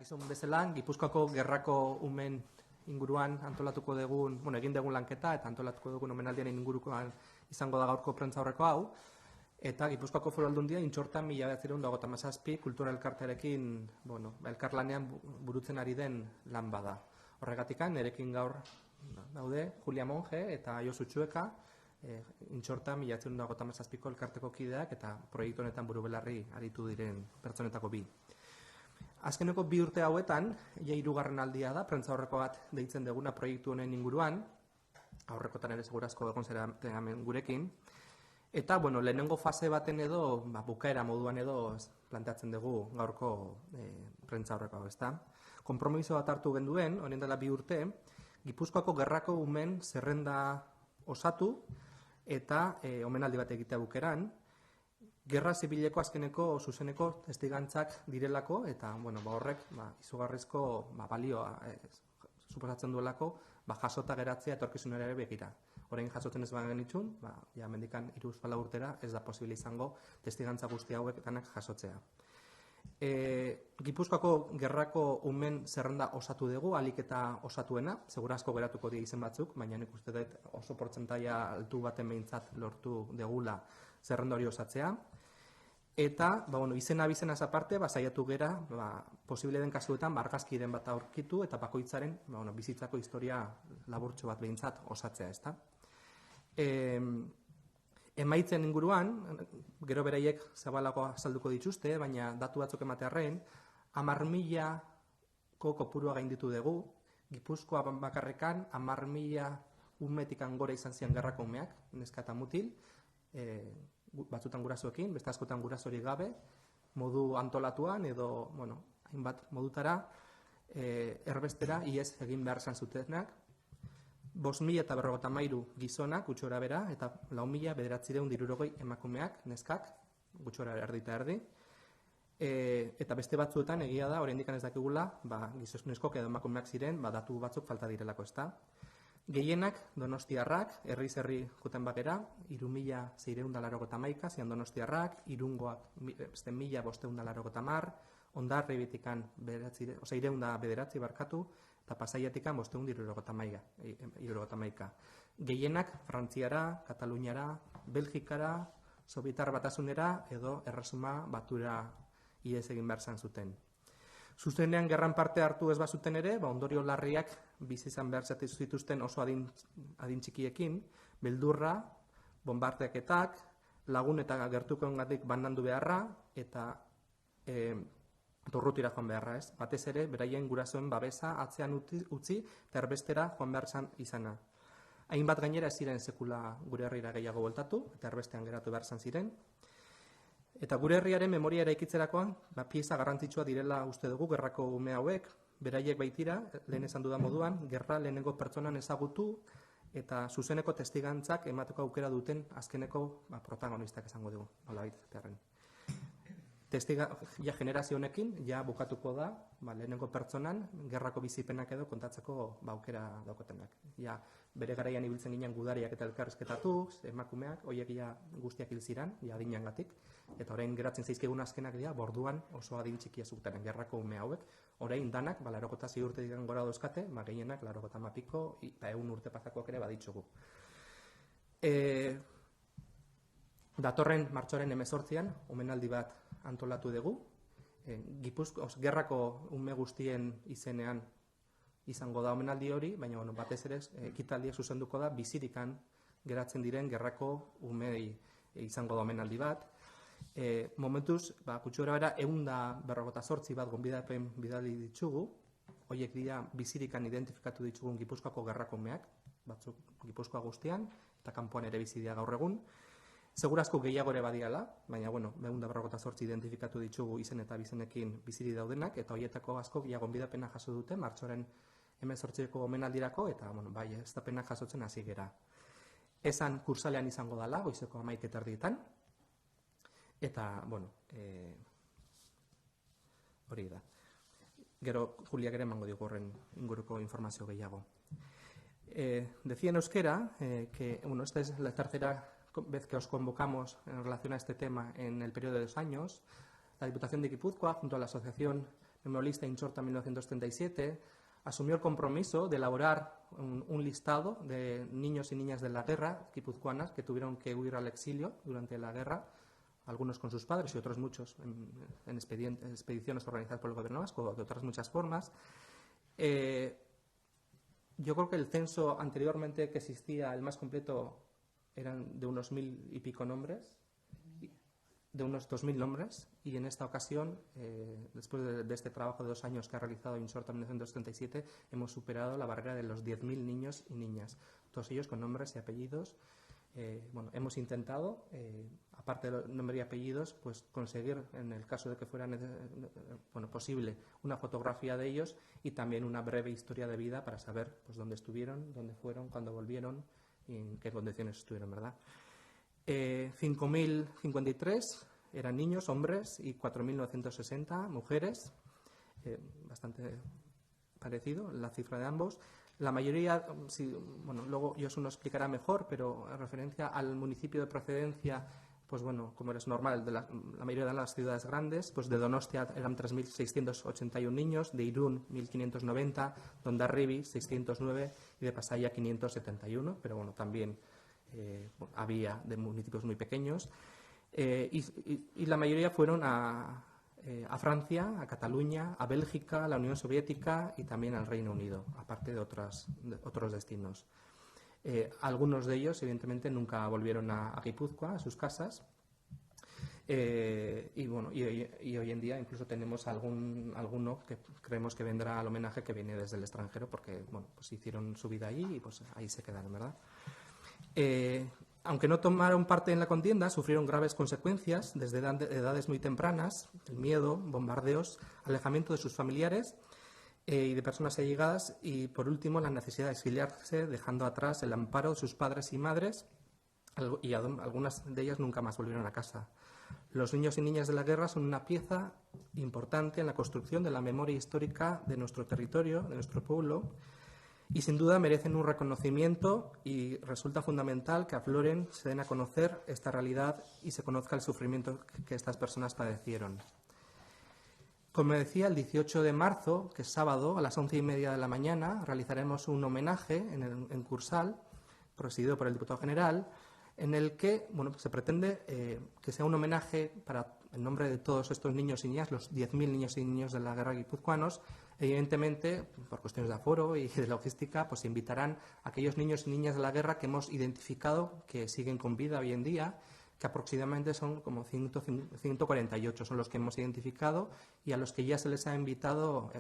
Dakizun bezala, Gipuzkoako gerrako umen inguruan antolatuko dugun, egin dugun lanketa eta antolatuko dugun omenaldian ingurukoan izango da gaurko prentzaurreko hau. Eta Gipuzkoako Foru Aldundia intxortan 1957 kultura elkartearekin, elkarlanean burutzen ari den lan bada. Horregatikan, nerekin gaur daude Julia Monge eta Josu Txueka, intxortan 1957ko elkarteko kideak eta proiektu honetan burubelarri aritu diren pertsonetako bi. Azkeneko 2 urte hauetan, ja 3. aldia da, prentzaurreko bat deitzen deguna proiektu honen inguruan, aurrekotan ere segurazko egon zera hemen gurekin, eta, lehenengo fase baten edo, bukaera moduan edo planteatzen dugu gaurko prentzaurreko hau, ezta? Konpromiso bat hartu genduen, horien dela 2 urte, Gipuzkoako gerrako umen zerrenda osatu eta omenaldi bat egitea bukeran, Gerra zibileko azkeneko zuzeneko testigantzak direlako eta horrek izugarrizko balioa suposatzen duelako jasota geratzea etorkizunera ere begira. Orain jasotzen ez bagenitzun, mendikan 3-4 urtera ez da posible izango testigantza guzti hauek danak jasotzea. Gipuzkoako gerrako umen zerrenda osatu dugu, ahalik eta osatuena, segurazko geratuko dira izen batzuk, baina nik uste dut oso portzentaia altu baten behintzat lortu degula zerrenda hori osatzea. Eta, izena bizenaz aparte, saiatu gera, posible den kasuetan, argazkiren bat aurkitu eta bakoitzaren bizitzako historia laburtxo bat behintzat osatzea, ezta? Emaitzen inguruan, gero beraiek zabalago azalduko dituzte, baina datu batzuk ematearren, 10.000ko kopurua gainditu dugu, Gipuzkoa bakarrekan 10.000 umetikan gora izan zian gerrako umeak, neska eta mutil, batzutan gurasoekin, beste askotan gurasorik gabe, modu antolatuan edo, hainbat modutara, erbestera, iez egin behar izan zutenak, 5.053 gizonak, gutxora bera, eta 4.960 emakumeak, neskak, gutxora erdi eta erdi, eta beste batzuetan egia da, oraindik ez dakigula, gizonezkoak edo emakumeak ziren, datu batzuk falta direlako, ezta. Gehienak Donostiarrak, herri juten bagera, 3.691 zian Donostiarrak, Irungoak 1.510, Ondarri betikan 609 barkatu, eta Pasaiatikan 571. Gehienak Frantziara, Kataluniara, Belgikara, Sobietar Batasunera edo Erresuma Batura ihes egin behar zan zuten. Zuzenean gerran parte hartu ez bazuten ere, ondorio larriak bizi izan behar zituzten oso adin txikiekin, beldurra, bombardeaketak, lagun eta gertukoengatik banandu beharra eta urrutira joan beharra, ez? Batez ere, beraien gurasoen babesa atzean utzi eta erbestera joan behar izana. Hainbat gainera ez ziren sekula gure herrira gehiago bueltatu eta erbestean geratu behar ziren. Eta gure herriaren memoria eraikitzerakoan, pieza garrantzitsua direla uste dugu gerrako ume hauek, beraiek baitira, lehen esan dudan moduan, gerra lehenengo pertsonan ezagutu eta zuzeneko testigantzak emateko aukera duten azkeneko protagonistak esango dugu. Generazio honekin, bukatuko da, lehenengo pertsonan, gerrako bizipenak edo kontatzeko aukera daukatenak. Bere garaian ibiltzen ginen gudariak eta elkarrizketatuz, emakumeak, horiek guztiak hil ziren, adinengatik, eta orain geratzen zaizkigun azkenak dira, borduan oso adin txikia zutenen gerrako ume hauek, orain danak, 86 urte diren gora dauzkate, gehienak 90 piko, eta 100 urte pasakoak ere baditzugu. Datorren martxoaren 18an, omenaldi bat antolatu dugu, gerrako ume guztien izenean izango da omenaldi hori, baina batez ere ekitaldiak zuzenduko da bizirikan geratzen diren gerrako umei izango da omenaldi bat. Momentuz, gutxora bera 158 bat gonbidapen bidali ditugu, horiek dira bizirikan identifikatu ditugun Gipuzkoako gerrako umeak, batzuk Gipuzkoa guztian, eta kanpoan ere bizidia gaur egun. Segurazko gehiago ere badiala, baina 158 identifikatu ditugu izen eta bizenekin biziri daudenak, eta horietako asko gonbidapena jaso dute, martxoaren 18ko omenaldirako, eta ez da penak jasotzen hasi gera. Esan kursalean izango dela, goizeko 11:30, eta, hori da. Gero Juliak ere emango digu horren inguruko informazio gehiago. Decía en euskera que esta es la tercera vez que os convocamos en relación a este tema en el periodo de 2 años. La Diputación de Guipúzcoa, junto a la Asociación memorialista Inchorta 1937, asumió el compromiso de elaborar un listado de niños y niñas de la guerra guipuzcoanas que tuvieron que huir al exilio durante la guerra, algunos con sus padres y otros muchos en expediciones organizadas por el gobierno vasco, de otras muchas formas. Yo creo que el censo anteriormente que existía, el más completo, eran de unos 1000 y pico nombres, de unos 2000 nombres, y en esta ocasión, después de este trabajo de 2 años que ha realizado Inchorta en 1937, hemos superado la barrera de los 10.000 niños y niñas, todos ellos con nombres y apellidos. Bueno, hemos intentado, aparte de nombre y apellidos, pues conseguir, en el caso de que fuera posible, una fotografía de ellos y también una breve historia de vida para saber pues dónde estuvieron, dónde fueron, cuándo volvieron y en qué condiciones estuvieron, ¿verdad? 5.053 eran niños, hombres, y 4.960 mujeres, bastante parecido la cifra de ambos. La mayoría, sí, bueno, luego yo eso lo explicará mejor, pero en referencia al municipio de procedencia, pues bueno, como es normal, la mayoría de las ciudades grandes, pues de Donostia eran 3.681 niños, de Irún 1.590, de Hondarribia 609 y de Pasaia 571, pero bueno, también había de municipios muy pequeños. Y la mayoría fueron a Francia, a Cataluña, a Bélgica, a la Unión Soviética y también al Reino Unido, aparte de otros destinos. Algunos de ellos, evidentemente, nunca volvieron a Guipúzcoa, a sus casas. Y hoy en día incluso tenemos alguno que creemos que vendrá al homenaje, que viene desde el extranjero, porque bueno, pues hicieron su vida allí y pues ahí se quedaron, ¿verdad? Aunque no tomaron parte en la contienda, sufrieron graves consecuencias desde edades muy tempranas: el miedo, bombardeos, alejamiento de sus familiares y de personas allegadas, y por último la necesidad de exiliarse, dejando atrás el amparo de sus padres y madres, y algunas de ellas nunca más volvieron a casa. Los niños y niñas de la guerra son una pieza importante en la construcción de la memoria histórica de nuestro territorio, de nuestro pueblo, y sin duda merecen un reconocimiento, y resulta fundamental que afloren, se den a conocer esta realidad y se conozca el sufrimiento que estas personas padecieron. Como decía, el 18 de marzo, que es sábado, a las 11:30 de la mañana, realizaremos un homenaje en Cursal, presidido por el diputado general, en el que se pretende que sea un homenaje en nombre de todos estos niños y niñas, los 10.000 niños y niñas de la guerra guipuzcoanos. Evidentemente, por cuestiones de aforo y de logística, pues invitarán a aquellos niños y niñas de la guerra que hemos identificado que siguen con vida hoy en día, que aproximadamente son como 148, son los que hemos identificado y a los que ya se les ha enviado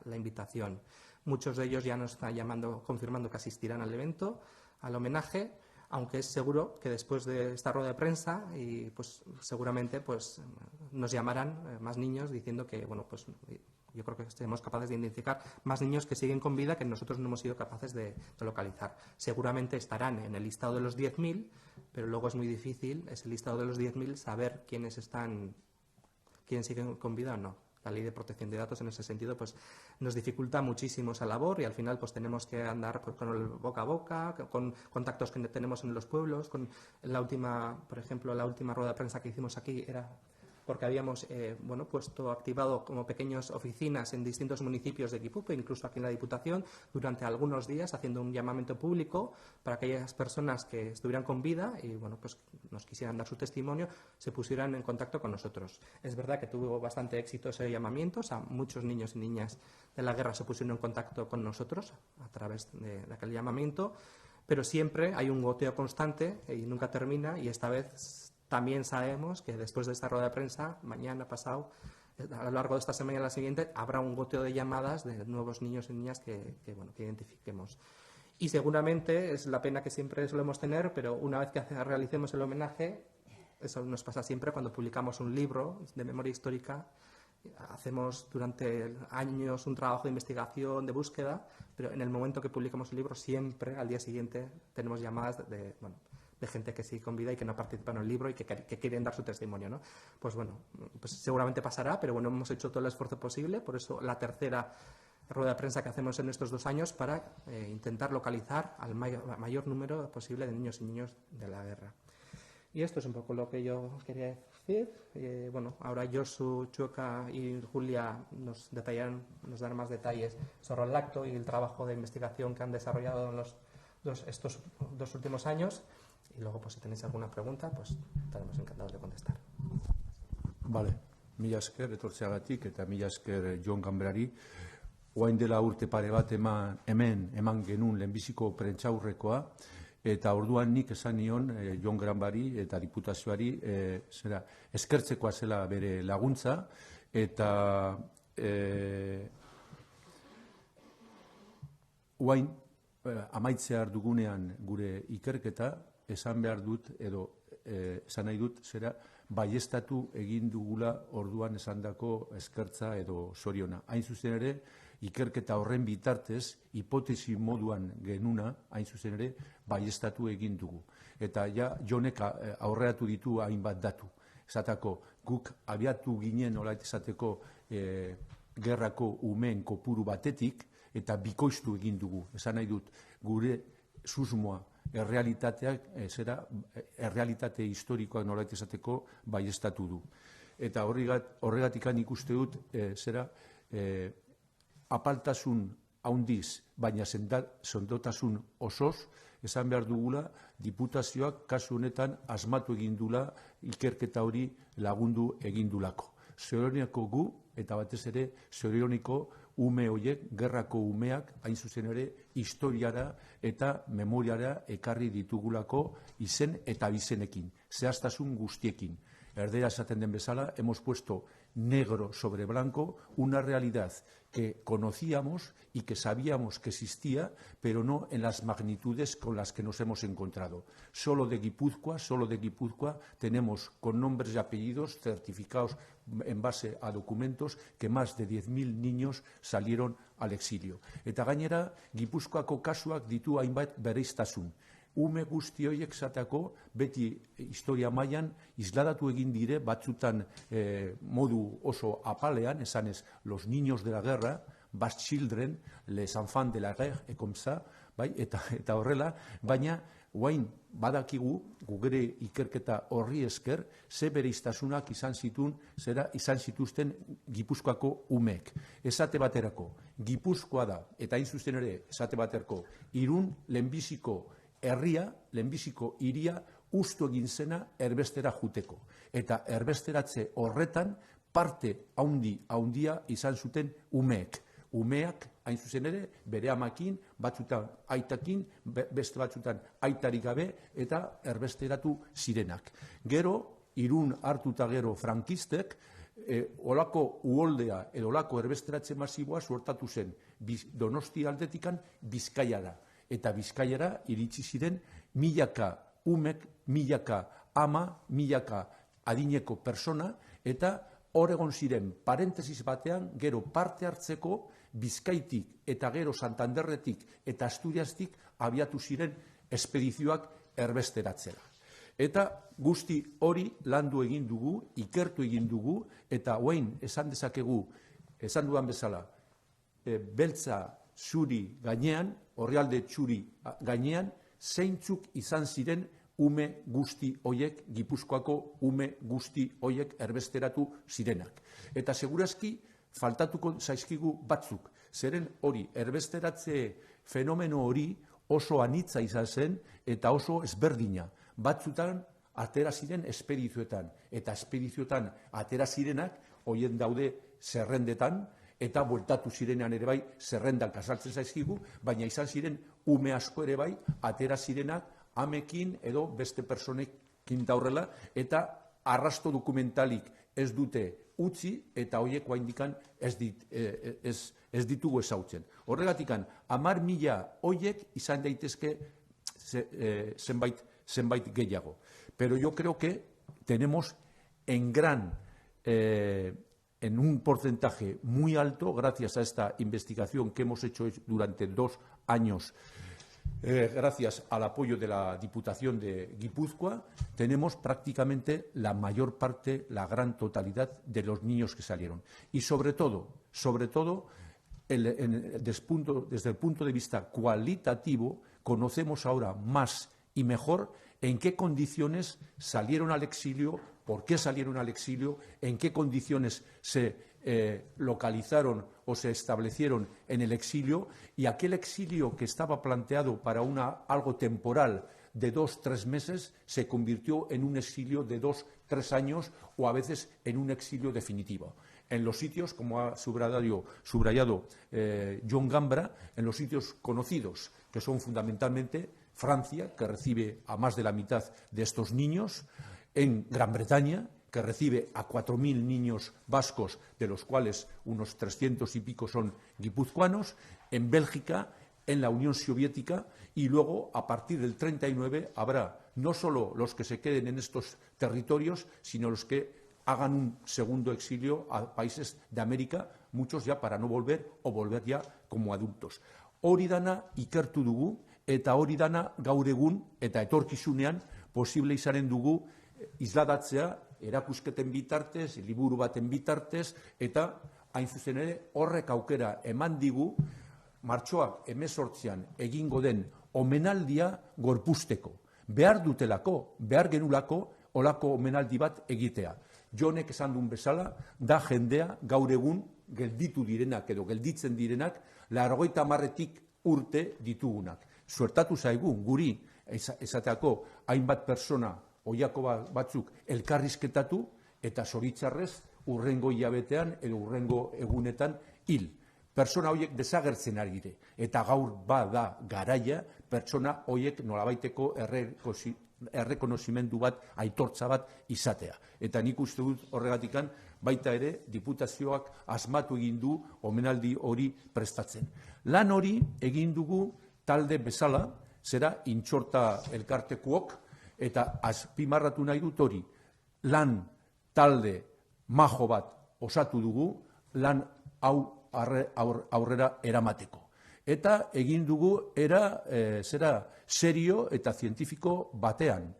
la invitación. Muchos de ellos ya nos están confirmando que asistirán al evento, al homenaje, aunque es seguro que después de esta rueda de prensa y pues seguramente pues nos llamarán más niños diciendo que yo creo que seremos capaces de identificar más niños que siguen con vida que nosotros no hemos sido capaces de localizar. Seguramente estarán en el listado de los 10.000, pero luego es muy difícil ese listado de los 10.000 saber quiénes siguen con vida o no. La ley de protección de datos en ese sentido pues nos dificulta muchísimo esa labor, y al final pues tenemos que andar con el boca a boca, con contactos que tenemos en los pueblos. Por ejemplo, la última rueda de prensa que hicimos aquí era porque habíamos activado como pequeñas oficinas en distintos municipios de Guipúzcoa, incluso aquí en la Diputación, durante algunos días, haciendo un llamamiento público para aquellas personas que estuvieran con vida y nos quisieran dar su testimonio, se pusieran en contacto con nosotros. Es verdad que tuvo bastante éxito ese llamamiento, muchos niños y niñas de la guerra se pusieron en contacto con nosotros a través de aquel llamamiento, pero siempre hay un goteo constante y nunca termina, y esta vez también sabemos que después de esta rueda de prensa, mañana, pasado, a lo largo de esta semana y la siguiente, habrá un goteo de llamadas de nuevos niños y niñas que identifiquemos. Y seguramente es la pena que siempre solemos tener, pero una vez que realicemos el homenaje, eso nos pasa siempre cuando publicamos un libro de memoria histórica. Hacemos durante años un trabajo de investigación, de búsqueda, pero en el momento que publicamos el libro, siempre al día siguiente tenemos llamadas de gente que sigue con vida y que no participa en el libro y que quieren dar su testimonio, ¿no? Pues seguramente pasará, pero hemos hecho todo el esfuerzo posible. Por eso la tercera rueda de prensa que hacemos en estos 2 años, para intentar localizar al mayor número posible de niños y niños de la guerra. Y esto es un poco lo que yo quería decir. Bueno, ahora Josu, Chueca y Julia nos darán más detalles sobre el acto y el trabajo de investigación que han desarrollado en estos 2 últimos años. Y luego, pues si tenéis alguna pregunta, pues estaremos encantados de contestar. Vale, mila esker etortzeagatik eta mila esker Jon Ganberari. Orain dela urte pare bat hemen eman genuen lehenbiziko prentsaurrekoa, eta orduan nik esan nion Jon Ganberari eta diputazioari eskertzekoa zela bere laguntza, eta orain amaitzea dugunean gure ikerketa, esan behar dut, edo esan nahi dut, baiestatu egin dugula orduan esandako eskertza edo soriona. Hain zuzen ere, ikerketa horren bitartez, hipotesi moduan genuna, hain zuzen ere, baiestatu egin dugu. Eta ja, Jonek aurreatu ditu hainbat datu. Esatako, guk abiatu ginen olait esateko gerrako umeen kopuru batetik, eta bikoiztu egin dugu. Esan nahi dut, gure susmoa, errealitate historikoak nolait esateko baiestatu du. Eta horregatik ikuste dut, apaltasun haundiz, baina sendotasun osoz, esan behar dugula, diputazioak kasu honetan asmatu egindula ikerketa hori lagundu egindulako. Zorioneko gu, eta batez ere, zorioneko ume horiek, gerrako umeak, hain zuzen ere, historiara eta memoriara ekarri ditugulako izen eta bizenekin, zehaztasun guztiekin. Erdera esaten den bezala, hemos puesto negro sobre blanco una realidad que conocíamos y que sabíamos que existía, pero no en las magnitudes con las que nos hemos encontrado. Solo de Guipúzcoa tenemos con nombres y apellidos certificados en base a documentos que más de 10.000 niños salieron al exilio. Eta gainera, Gipuzkoako kasuak ditu hainbat bereiztasun. Ume guzti horiek zateko beti historia mailan isladatu egin dire batzutan modu oso apalean, esanez, los niños de la guerra, Basque Children, les enfants de la guerre, comme ça, eta horrela, baina guain badakigu, gugere ikerketa horri esker, ze bereiztasunak izan zituzten Gipuzkoako umeek. Esate baterako, Gipuzkoa da, eta hain zuzen ere, esate baterako, Irun lehenbiziko herria, lehenbiziko hiria, ustu egin zena erbestera juteko. Eta erbesteratze horretan parte haundia izan zuten umeek. Umeak, hain zuzen ere, bere amakin, batzutan aitakin, beste batzutan aitarik gabe, eta erbesteratu zirenak. Gero, Irun hartuta gero frankistek, olako uholdea edo olako erbesteratze masiboa suertatu zen Donostia aldetikan Bizkaiara. Eta Bizkaiara iritsi ziren milaka umek, milaka ama, milaka adineko persona, eta hor egon ziren parentesis batean gero parte hartzeko Bizkaitik eta gero Santanderretik eta Asturiastik abiatu ziren espedizioak erbesteratzera. Eta guzti hori landu egin dugu, ikertu egin dugu, eta orain esan dezakegu, esan dudan bezala, beltza zuri gainean, orrialde txuri gainean, zeintzuk izan ziren ume guzti hoiek, Gipuzkoako ume guzti hoiek erbesteratu zirenak. Eta segurazki faltatuko zaizkigu batzuk, zeren hori, erbesteratze fenomeno hori oso anitza izan zen eta oso ezberdina. Batzutan atera ziren espedizioetan, eta espedizioetan atera zirenak, hoien daude zerrendetan, eta bueltatu zirenean ere bai zerrendak azaltzen zaizkigu, baina izan ziren ume asko ere bai atera zirenak amekin edo beste personekin daurrela, eta arrasto dokumentalik ez dute utzi, eta horiek oraindikan ez ditugu ezautzen. Horregatikan, 10.000 horiek izan daitezke zenbait gehiago. Pero yo creo que tenemos en un porcentaje muy alto, gracias a esta investigación que hemos hecho durante 2 años, gracias al apoyo de la Diputación de Guipúzcoa, tenemos prácticamente la mayor parte, la gran totalidad de los niños que salieron. Y sobre todo, desde el punto de vista cualitativo, conocemos ahora más y mejor en qué condiciones salieron al exilio, por qué salieron al exilio, en qué condiciones se localizaron o se establecieron en el exilio, y aquel exilio que estaba planteado para algo temporal de 2-3 meses se convirtió en un exilio de 2-3 años o a veces en un exilio definitivo. En los sitios, como ha subrayado John Gambra, en los sitios conocidos, que son fundamentalmente Francia, que recibe a más de la mitad de estos niños, en Gran Bretaña, que recibe a 4.000 niños vascos, de los cuales unos 300 y pico son guipuzcoanos, en Bélgica, en la Unión Soviética, y luego, a partir del 39, habrá no solo los que se queden en estos territorios, sino los que hagan un segundo exilio a países de América, muchos ya para no volver o volver ya como adultos. Hori dana ikertu dugu, eta hori dana gaur egun eta etorkizunean posible izanen dugu isladatzea erakusketen bitartez, liburu baten bitartez, eta hain zuzen ere horrek aukera eman digu martxoak 18an egingo den omenaldia gorpuzteko. Behar dutelako, behar genulako, olako omenaldi bat egitea. Jonek esan duen bezala, da jendea gaur egun gelditu direnak edo gelditzen direnak 80 urte ditugunak. Suertatu zaigu, guri, esateako hainbat persona, oiako batzuk elkarrizketatu eta zoritzarrez urrengo hilabetean edo urrengo egunetan hil. Persona horiek desagertzen ari dire. Eta gaur bada garaia, persona horiek nolabaiteko errekonozimendu bat, aitortza bat izatea. Eta nik uste dut horregatikan baita ere diputazioak asmatu egin du omenaldi hori prestatzen. Lan hori egin dugu talde bezala, zera intxorta elkartekuok, eta azpimarratu nahi dut hori, lan talde majo bat osatu dugu, lan hau aurrera eramateko. Eta egin dugu serio eta zientifiko batean.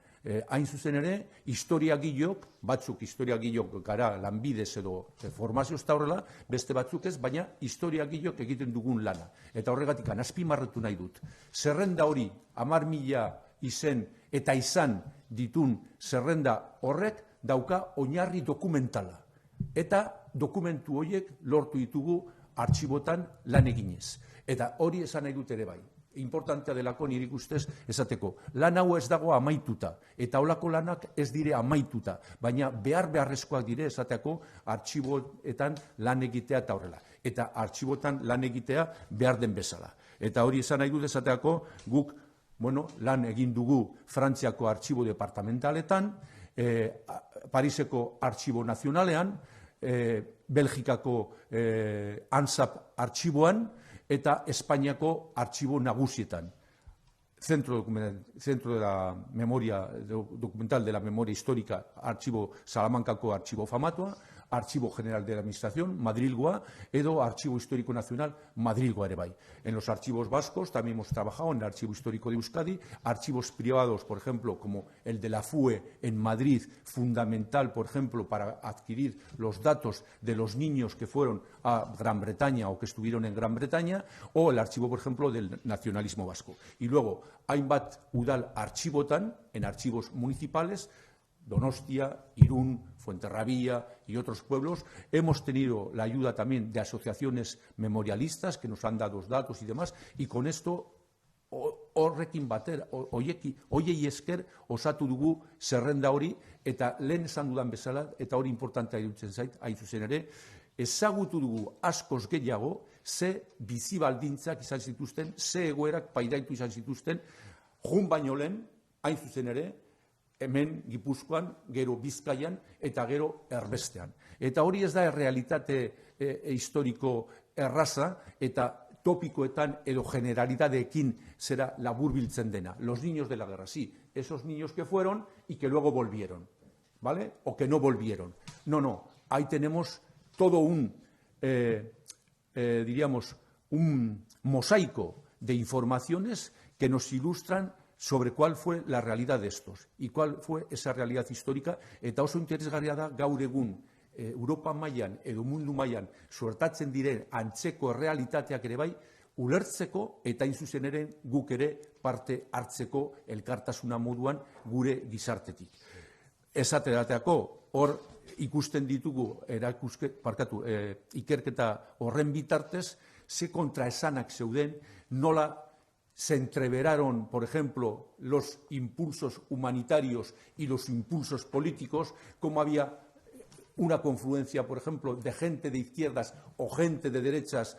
Hain zuzen ere, historiagilok, batzuk historiagilok gara lanbidez edo formazioz eta horrela, beste batzuk ez, baina historiagilok egiten dugun lana. Eta horregatik azpimarratu nahi dut. Zerrenda hori 10.000 izen eta izan ditun zerrenda horrek dauka oinarri dokumentala. Eta dokumentu horiek lortu ditugu artxibotan lan eginez. Eta hori esan nahi dut ere bai. Importantea delako nirik ustez esateko. Lan hau ez dago amaituta. Eta holako lanak ez dire amaituta. Baina beharrezkoak dire esateako artxiboetan lan egitea eta horrela. Eta artxibotan lan egitea behar den bezala. Eta hori esan nahi dut esateako guk lan egin dugu Frantziako artxibo departamentaletan, Pariseko artxibo nazionalean, Belgikako ANSAP artxiboan, eta Espainiako artxibo nagusietan. Centro de la Memoria Documental de la Memoria Histórica, artxibo Salamankako artxibo famatua, Archivo General de la Administración, Madrilgoa, edo Archivo Histórico Nacional, Madrilgoa ere bai. En los archivos vascos también hemos trabajado en el Archivo Histórico de Euskadi, archivos privados, por ejemplo, como el de la FUE en Madrid, fundamental, por ejemplo, para adquirir los datos de los niños que fueron a Gran Bretaña o que estuvieron en Gran Bretaña, o el archivo, por ejemplo, del nacionalismo vasco. Y luego, hainbat udal archivotan, en archivos municipales, Donostia, Irún, Fuenterrabía y otros pueblos. Hemos tenido la ayuda también de asociaciones memorialistas que nos han dado datos y demás, y con esto horrekin batera, oiei esker osatu dugu zerrenda hori, eta lehen esan dudan bezala, eta hori importantea iruditzen zait, hain zuzen ere, ezagutu dugu askoz gehiago, ze bizi baldintzak izan zituzten, ze egoerak pairaitu izan zituzten, jun baino lehen, hain zuzen ere, hemen Gipuzkoan, gero Bizkaian eta gero erbestean. Eta hori ez da errealitate historiko erraza eta topikoetan edo generalidadeekin zera laburbiltzen dena. Los niños de la guerra, sí, esos niños que fueron y que luego volvieron, ¿vale? O que no volvieron. No, ahí tenemos todo diríamos, un mosaico de informaciones que nos ilustran sobre cuál fue la realidad de estos y cuál fue esa realidad histórica, eta oso interesgarria da gaur egun Europa mailan edo mundu mailan suertatzen diren antzeko realitateak ere bai ulertzeko eta hain zuzen ere guk ere parte hartzeko elkartasuna moduan gure gizartetik. Esaterateako, hor ikusten ditugu ikerketa horren bitartez, ze kontraesanak zeuden, nola se entreveraron, por ejemplo, los impulsos humanitarios y los impulsos políticos, cómo había una confluencia, por ejemplo, de gente de izquierdas o gente de derechas,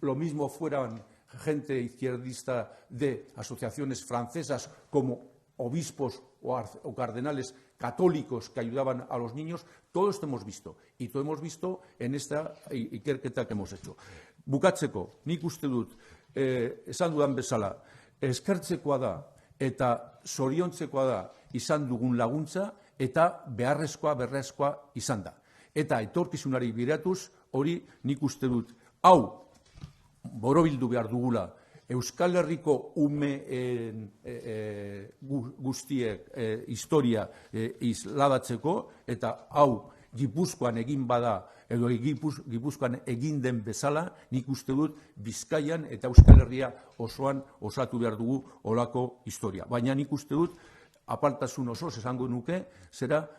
lo mismo fueran gente izquierdista de asociaciones francesas como obispos o cardenales católicos que ayudaban a los niños. Todo esto hemos visto, y todo hemos visto en esta ikerketa que hemos hecho. Bukatzeko, nik uste dut, esan dudan bezala, eskertzekoa da eta zoriontzekoa da izan dugun laguntza eta beharrezkoa izan da. Eta etorkizunari biratuz, hori nik uste dut, hau borobildu behar dugula Euskal Herriko ume guztiek historia isladatzeko, eta hau Gipuzkoan egin bada, edo Gipuzkoan egin den bezala, nik uste dut Bizkaian eta Euskal Herria osoan osatu behar dugu olako historia. Baina nik uste dut, apaltasun osoz esango nuke, zera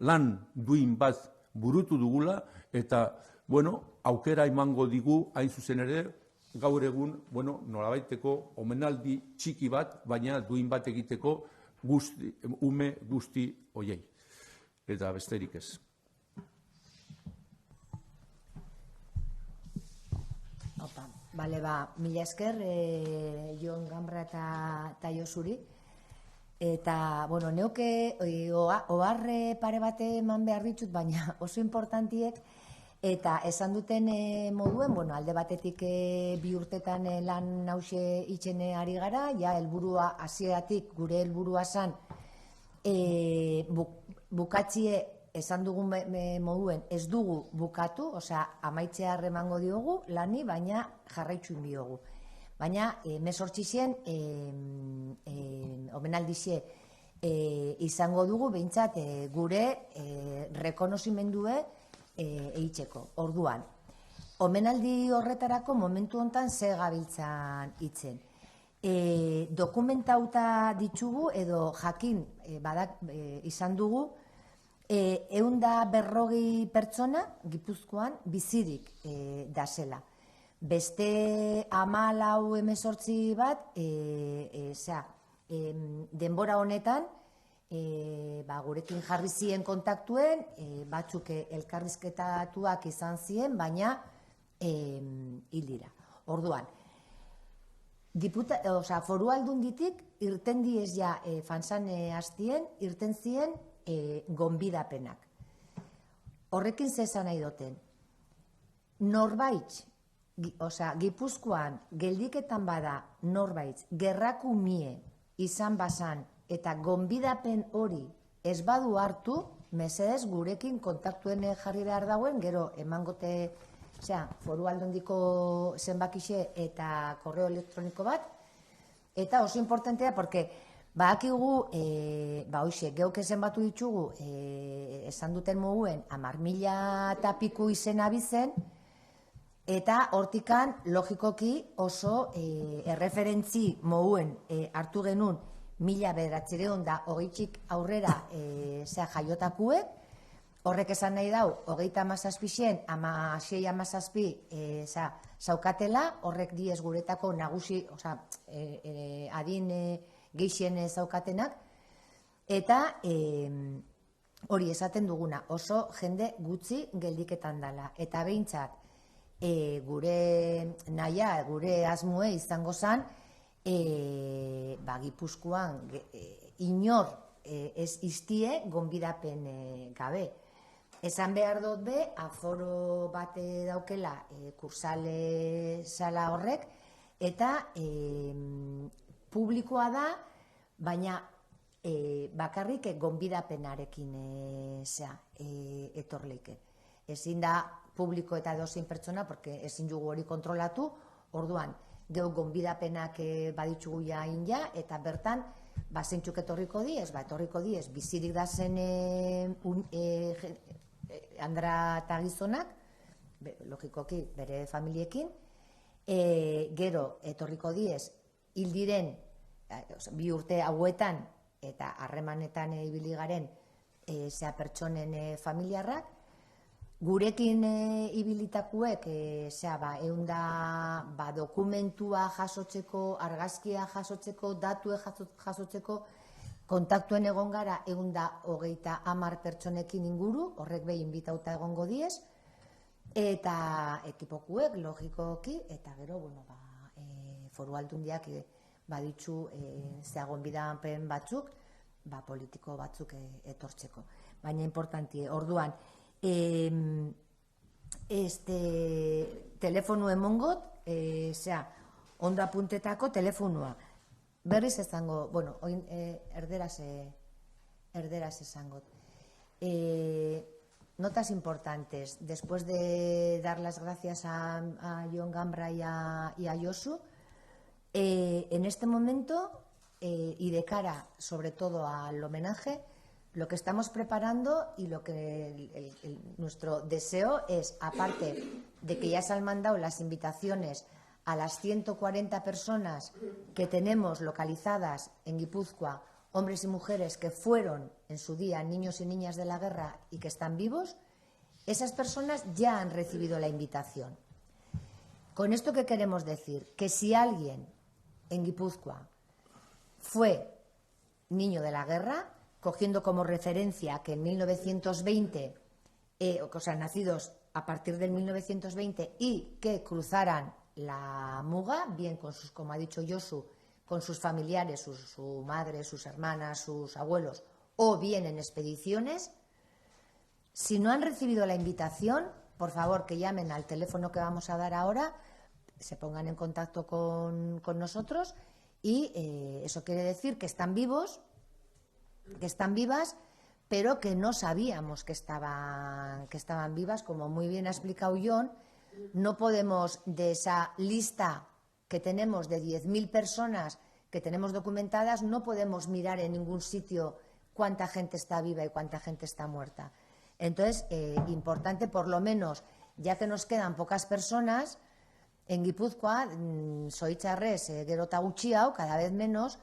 lan duin bat burutu dugula, eta, aukera emango digu, hain zuzen ere, gaur egun, nolabaiteko omenaldi txiki bat, baina duin bat egiteko ume guzti hoiei. Eta besterik ez. Bale, mila esker, Jon Gambra eta Josuri. Eta, neuke, oharre pare bate eman behar ditut, baina oso importantiek, eta esan duten moduen, alde batetik bi urtetan lan hause itxen ari gara, ja, helburua hasieratik gure helburua zan, bukatzie esan dugun moduen ez dugu bukatu, osea, amaitzea emango diogu lani, baina jarraitxun diogu. Baina, 18 omenaldixe izango dugu, behintzat gure rekonozimendue eitzeko. Orduan, omenaldi horretarako momentu hontan ze gabiltzan itzen. Dokumentauta ditugu edo jakin izan dugu 140 pertsona Gipuzkoan bizirik dasela. Beste 14-18 bat, denbora honetan, gurekin jarri ziren kontaktuen, batzuk elkarrizketatuak izan ziren, baina hil dira. Orduan, foru aldunditik irten diez ja fansan hastien, irten ziren gonbidapenak. Horrekin zezan nahi duten. Norbait, Gipuzkoan geldiketan bada norbait, gerraku mie izan bazan eta gonbidapen hori ez badu hartu, mesedez gurekin kontaktuen jarri behar dauen, gero emangote foru aldundiko zenbakixe eta korreo elektroniko bat, eta oso importantea, porque badakigu, geuk zenbatu ditugu, esan duten moguen, 10.000 eta piku izen abizen, eta hortikan, logikoki, oso erreferentzi moguen hartu genuen 1900 aurrera jaiotakuek, horrek esan nahi dau, 37 16 zaukatela, horrek diez guretako nagusi, adin geixien zaukatenak, eta hori esaten duguna, oso jende gutxi geldiketan dela. Eta behintzat, gure naia, gure asmue izango zan, Gipuzkoan inor ez iztie gonbidapen gabe. Esan behar dut be, aforo bate daukela kursale sala horrek, eta publikoa da, baina bakarrik gonbidapenarekin etorleike. Ezin da publiko eta edozein pertsona, porque ezin dugu hori kontrolatu, orduan, geu gonbidapenak baditzugu jain ja, eta bertan, zeintzuk etorriko diez, etorriko diez, bizirik da zen Andra eta gizonak, logikoki bere familiekin, Gero, etorriko diez, hil diren, 2 urte hauetan, eta harremanetan ibili garen, zea pertsonen familiarrak, gurekin ibilitakuek, dokumentua jasotzeko, argazkia jasotzeko, datue jasotzeko, kontaktuen egon gara 130 pertsonekin inguru, horrek behin bitauta egongo diez, eta ekipokuek, logikoki, eta gero, foru aldundiak baditzu zeagon bidapen batzuk, politiko batzuk etortzeko. Baina importanti, orduan, telefonu emongot, ondo apuntetako telefonua. Berriz ezango, oin erderaz ezangot. Notas importantes. Después de dar las gracias a Jon Gambra y a Josu, en este momento, y de cara sobre todo al homenaje, lo que estamos preparando y lo que nuestro deseo es, aparte de que ya se han mandado las invitaciones a las 140 personas que tenemos localizadas en Guipúzcoa, hombres y mujeres que fueron en su día niños y niñas de la guerra y que están vivos, esas personas ya han recibido la invitación. ¿Con esto qué queremos decir? Que si alguien en Guipúzcoa fue niño de la guerra, cogiendo como referencia que en 1920, nacidos a partir del 1920 y que cruzaran la muga, bien con sus, como ha dicho Josu, con sus familiares, su madre, sus hermanas, sus abuelos, o bien en expediciones, si no han recibido la invitación, por favor que llamen al teléfono que vamos a dar ahora, se pongan en contacto con nosotros y eso quiere decir que están vivos, que están vivas, pero que no sabíamos que estaban vivas, como muy bien ha explicado Jon. No podemos, de esa lista que tenemos de 10.000 personas que tenemos documentadas, no podemos mirar en ningún sitio cuánta gente está viva y cuánta gente está muerta. Entonces, importante, por lo menos, ya que nos quedan pocas personas, en Guipúzcoa, zoritxarrez, gero eta gutxiago, cada vez menos,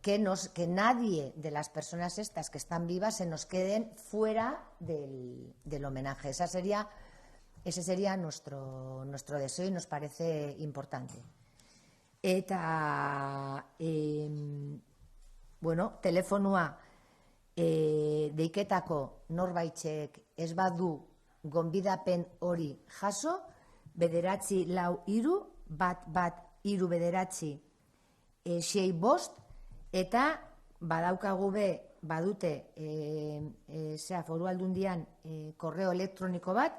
que nadie de las personas estas que están vivas se nos queden fuera del homenaje. Ese sería nuestro deseo y nos parece importante. Eta, telefonua deiketako norbaitek ez badu gonbidapen hori jaso, 943-119-6 eta badute foru aldundian korreo elektroniko bat,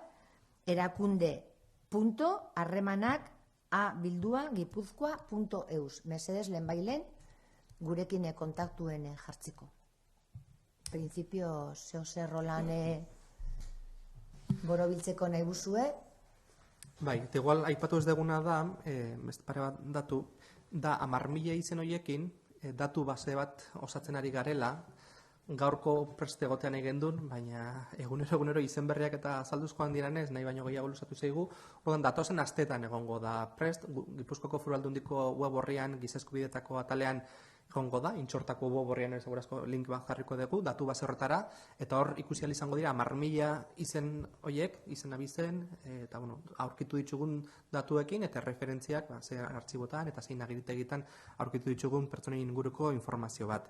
erakunde.harremanak@gipuzkoa.eus. Mesedes lehenbailen gurekin kontaktuen jartziko. Principio zeo rolan borobiltzeko nahi buzue. Bai, eta igual aipatu ez deguna da, pare bat datu, da 10.000 izen horiekin, datu base bat osatzen ari garela, gaurko prest egotean egin duen, baina egunero izen berriak eta azalduzkoan direnez, nahi baino gehiago luzatu zaigu, orduan datozen astetan egongo da prest, Gipuzkoako Foru Aldundiko web orrian, giza eskubidetako atalean egongo da, intxortako web orrian segurazko link bat jarriko dugu, datu base horretara, eta hor ikusi ahal izango dira 10.000 izen horiek, izen abizen, eta aurkitu ditugun datuekin, eta referentziak, ze artxibotan, eta zein agiritegitan aurkitu ditugun pertsonen inguruko informazio bat.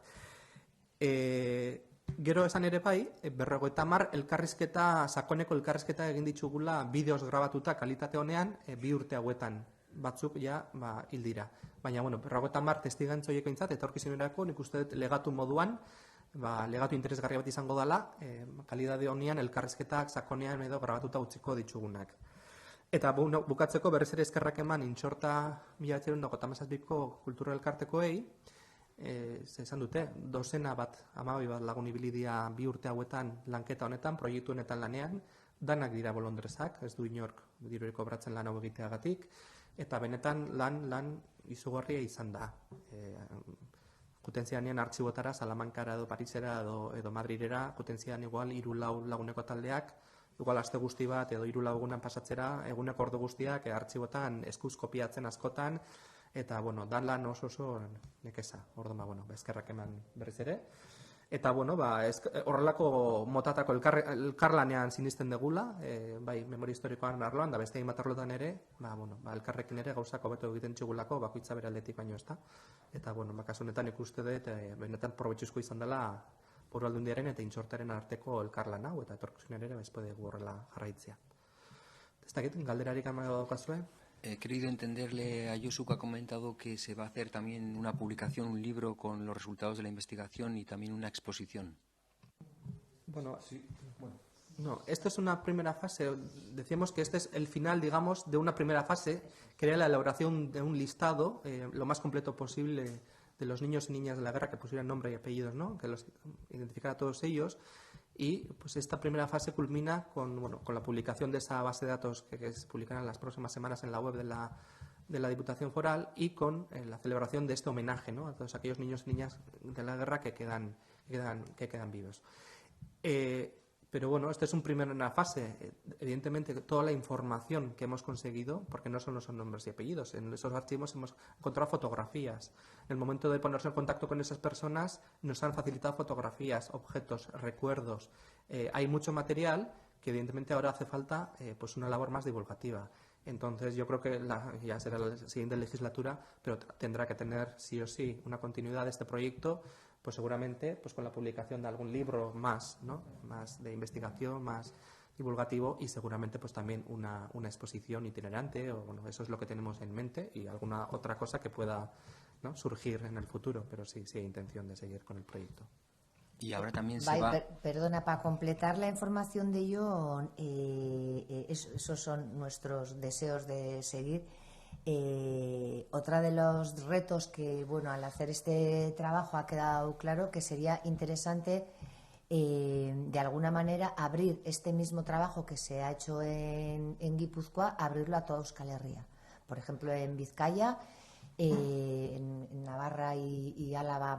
Gero esan ere bai, 50 elkarrizketa, sakoneko elkarrizketa egin ditugula bideoz grabatuta kalitate honean, 2 urte hauetan batzuk hil dira. Baina, 50 testigantza horiek eintzat, eta horkizunerako nik uste dut legatu moduan, legatu interesgarri bat izango dela, kalidade honean elkarrizketak sakonean edo grabatuta utziko ditugunak. Eta bukatzeko berriz ere eskerrak eman intxorta 1957ko kultura elkartekoei, esan dute, dozena bat, 12 bat lagun ibilidia 2 urte hauetan lanketa honetan, proiektu honetan lanean, danak dira bolondrezak, ez du inork dirurik kobratzen lan hau egiteagatik, eta benetan lan izugarria izan da. Kutentzianean artxibotara, Salamankara edo Parisera edo Madridera, kutentzian igual 3-4 laguneko taldeak igual aste guzti bat edo 3-4 egunan pasatzera, eguneko ordu guztiak artxibotan eskuz kopiatzen askotan, eta, bueno, dan lan oso nekeza. Orduan, bueno, eskerrak eman berriz ere. Eta, bueno, horrelako motatako elkarlanean sinisten degula, bai, memoria historikoan arloan, da beste hainbat arlotan ere, elkarrekin ere gauzak hobeto egiten txigulako, bakoitza bere aldetik baino ez da. Eta, bueno, kasu honetan ikuste dut, benetan probetxuzko izan dela Foru Aldundiaren eta Intxortaren arteko elkarlan hau, eta etorkizunean ere bezpodegu horrela jarraitzea. Ez dakit, galderarik amago daukazue? He querido entenderle a Josu, que ha comentado que se va a hacer también una publicación, un libro con los resultados de la investigación y también una exposición. Bueno, no, esto es una primera fase. Decíamos que este es el final, digamos, de una primera fase, que era la elaboración de un listado lo más completo posible de los niños y niñas de la guerra, que pusieran nombre y apellidos, ¿no? Que los identificara a todos ellos. Y pues esta primera fase culmina con la publicación de esa base de datos que se publicará en las próximas semanas en la web de la Diputación Foral y con la celebración de este homenaje, ¿no?, a todos aquellos niños y niñas de la guerra que quedan vivos. Pero bueno, esta es una primera fase. Evidentemente, toda la información que hemos conseguido, porque no solo son nombres y apellidos, en esos archivos hemos encontrado fotografías. En el momento de ponerse en contacto con esas personas, nos han facilitado fotografías, objetos, recuerdos. Hay mucho material que evidentemente ahora hace falta pues una labor más divulgativa. Entonces yo creo que ya será la siguiente legislatura, pero tendrá que tener sí o sí una continuidad de este proyecto, pues seguramente pues con la publicación de algún libro más, ¿no?, más de investigación, más divulgativo, y seguramente pues también una exposición itinerante, o bueno, eso es lo que tenemos en mente, y alguna otra cosa que pueda, ¿no?, surgir en el futuro, pero sí hay intención de seguir con el proyecto. Y ahora también se va... Perdona, para completar la información de ello, esos son nuestros deseos de seguir. Otra de los retos que, bueno, al hacer este trabajo ha quedado claro que sería interesante de alguna manera abrir este mismo trabajo que se ha hecho en Guipúzcoa, abrirlo a toda Euskal Herria. Por ejemplo, en Vizcaya, en Navarra y Álava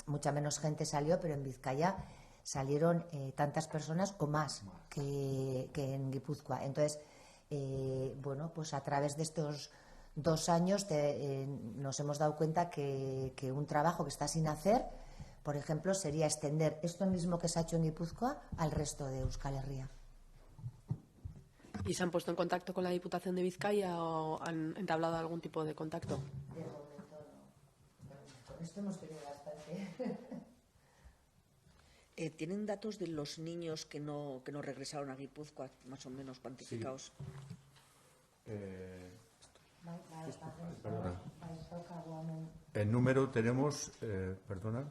mucha menos gente salió, pero en Vizcaya salieron tantas personas o más que en Guipúzcoa. Entonces, bueno, pues a través de estos 2 años nos hemos dado cuenta que un trabajo que está sin hacer, por ejemplo, sería extender esto mismo que se ha hecho en Guipúzcoa al resto de Euskal Herria. ¿Y se han puesto en contacto con la Diputación de Vizcaya o han entablado algún tipo de contacto? De momento no. Con esto hemos tenido bastante. ¿Tienen datos de los niños que no regresaron a Guipúzcoa, más o menos cuantificados? Perdona. El número tenemos, perdona.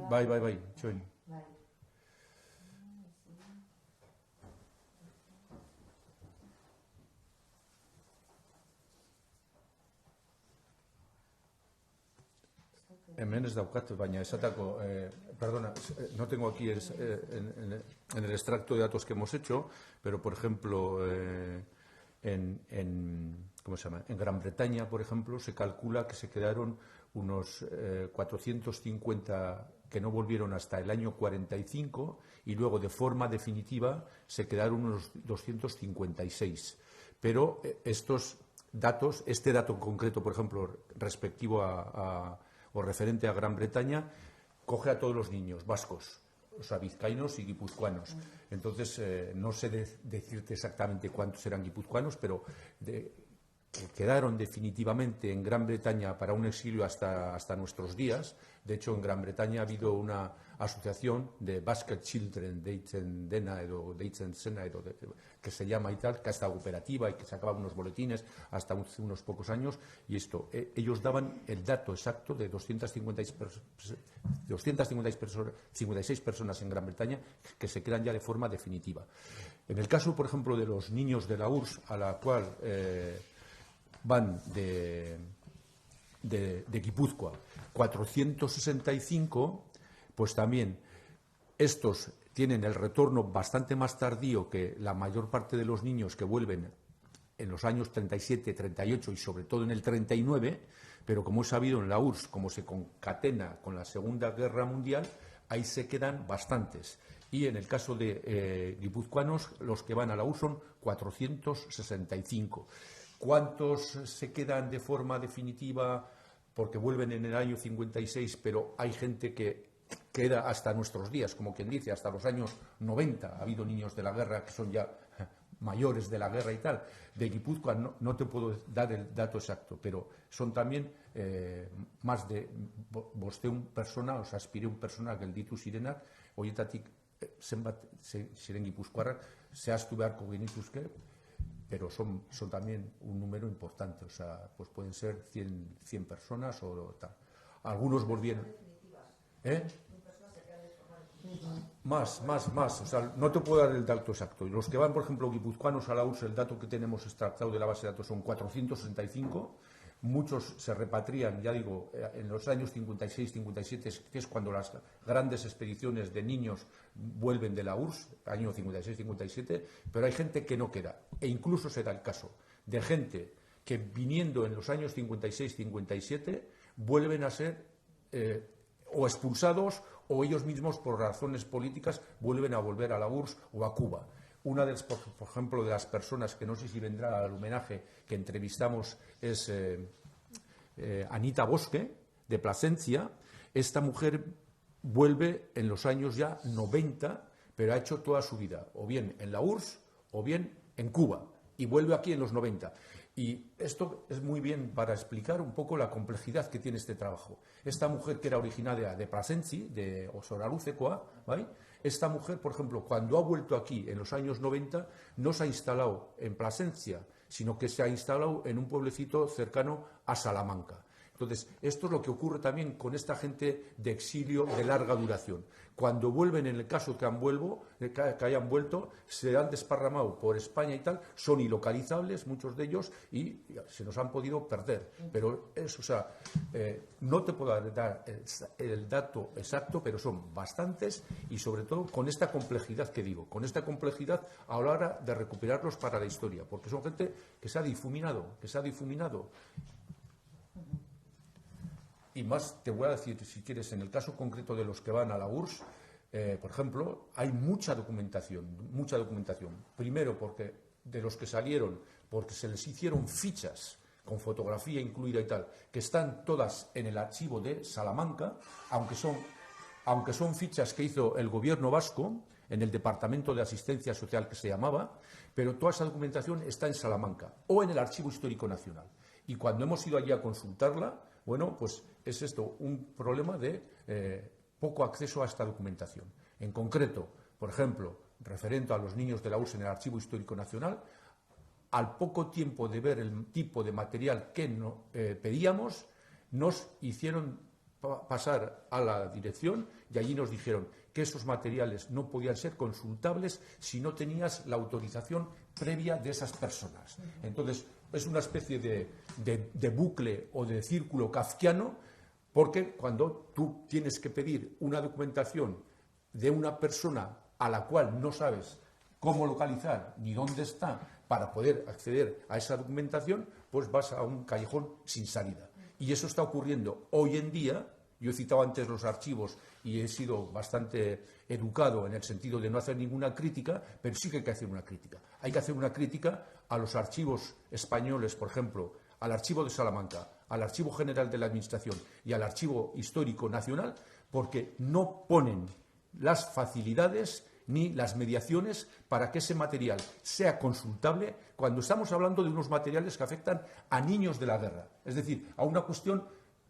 Bai, txoin. Hemen ez daukat, baina esatako, perdona, no tengo aquí en el extracto de datos que hemos hecho, pero por ejemplo, ¿cómo se llama? En Gran Bretaña, por ejemplo, se calcula que se quedaron unos 450 que no volvieron hasta el año 45 y luego de forma definitiva se quedaron unos 256. Pero estos datos, este dato concreto, por ejemplo, respectivo o referente a Gran Bretaña, coge a todos los niños vascos, o sea, vizcaínos y guipuzcoanos. Entonces, no sé decirte exactamente cuántos eran guipuzcoanos, pero que quedaron definitivamente en Gran Bretaña para un exilio hasta nuestros días. De hecho, en Gran Bretaña ha habido una asociación de Basque Children deitzen dena edo deitzen zena edo que se llama y tal, que ha estado operativa y que sacaba unos boletines hasta hace unos pocos años, y esto, ellos daban el dato exacto de 256 personas en Gran Bretaña que se quedan ya de forma definitiva. En el caso, por ejemplo, de los niños de la URSS, a la cual van de Guipúzcoa 465, pues también estos tienen el retorno bastante más tardío que la mayor parte de los niños que vuelven en los años 37, 38 y sobre todo en el 39, pero como he sabido en la URSS, como se concatena con la Segunda Guerra Mundial, ahí se quedan bastantes. Y en el caso de guipuzcoanos, los que van a la URSS son 465. ¿Cuántos se quedan de forma definitiva porque vuelven en el año 56, pero hay gente que queda hasta nuestros días, como quien dice, hasta los años 90? Ha habido niños de la guerra que son ya mayores de la guerra y tal. De Guipúzcoa no te puedo dar el dato exacto, pero son también más de bosteun persona, o sea, aspireun persona gelditu zirenak, horietatik zenbat ziren gipuzkoarrak, zehaztu beharko genituzke, pero son también un número importante, o sea, pues pueden ser 100 personas o tal. Algunos volvieron. Más, o sea, no te puedo dar el dato exacto. Los que van, por ejemplo, guipuzcoanos a la URSS, el dato que tenemos extractado de la base de datos son 465. Muchos se repatrian, ya digo, en los años 56, 57, que es cuando las grandes expediciones de niños vuelven de la URSS, año 56, 57, pero hay gente que no queda. E incluso se da el caso de gente que viniendo en los años 56, 57, vuelven a ser o expulsados o ellos mismos por razones políticas vuelven a volver a la URSS o a Cuba. Una de las, por ejemplo, de las personas que no sé si vendrá al homenaje que entrevistamos es Anita Bosque, de Plasencia. Esta mujer vuelve en los años ya 90, pero ha hecho toda su vida, o bien en la URSS o bien en Cuba, y vuelve aquí en los 90. Y esto es muy bien para explicar un poco la complejidad que tiene este trabajo. Esta mujer, que era originaria de Plasenci, de Osoraluzekoa, ¿vale? Esta mujer, por ejemplo, cuando ha vuelto aquí en los años 90, no se ha instalado en Plasencia, sino que se ha instalado en un pueblecito cercano a Salamanca. Entonces, esto es lo que ocurre también con esta gente de exilio de larga duración. Cuando vuelven, en el caso que hayan vuelto, se han desparramado por España y tal, son ilocalizables muchos de ellos y se nos han podido perder. Pero eso, o sea, no te puedo dar el dato exacto, pero son bastantes y sobre todo con esta complejidad que digo, con esta complejidad a la hora de recuperarlos para la historia, porque son gente que se ha difuminado. Y más te voy a decir, si quieres, en el caso concreto de los que van a la URSS, por ejemplo, hay mucha documentación. Primero, porque de los que salieron, porque se les hicieron fichas con fotografía incluida y tal, que están todas en el archivo de Salamanca, aunque son fichas que hizo el gobierno vasco en el Departamento de Asistencia Social, que se llamaba, pero toda esa documentación está en Salamanca o en el Archivo Histórico Nacional. Y cuando hemos ido allí a consultarla, bueno, pues es esto, un problema de poco acceso a esta documentación. En concreto, por ejemplo, referente a los niños de la URSS en el Archivo Histórico Nacional, al poco tiempo de ver el tipo de material que pedíamos, nos hicieron pasar a la dirección y allí nos dijeron que esos materiales no podían ser consultables si no tenías la autorización previa de esas personas. Entonces, es una especie de bucle o de círculo kafkiano, porque cuando tú tienes que pedir una documentación de una persona a la cual no sabes cómo localizar ni dónde está para poder acceder a esa documentación, pues vas a un callejón sin salida. Y eso está ocurriendo hoy en día. Yo he citado antes los archivos y he sido bastante educado en el sentido de no hacer ninguna crítica, pero sí que hay que hacer una crítica. Hay que hacer una crítica a los archivos españoles, por ejemplo, al Archivo de Salamanca, al Archivo General de la Administración y al Archivo Histórico Nacional, porque no ponen las facilidades ni las mediaciones para que ese material sea consultable cuando estamos hablando de unos materiales que afectan a niños de la guerra. Es decir, a una cuestión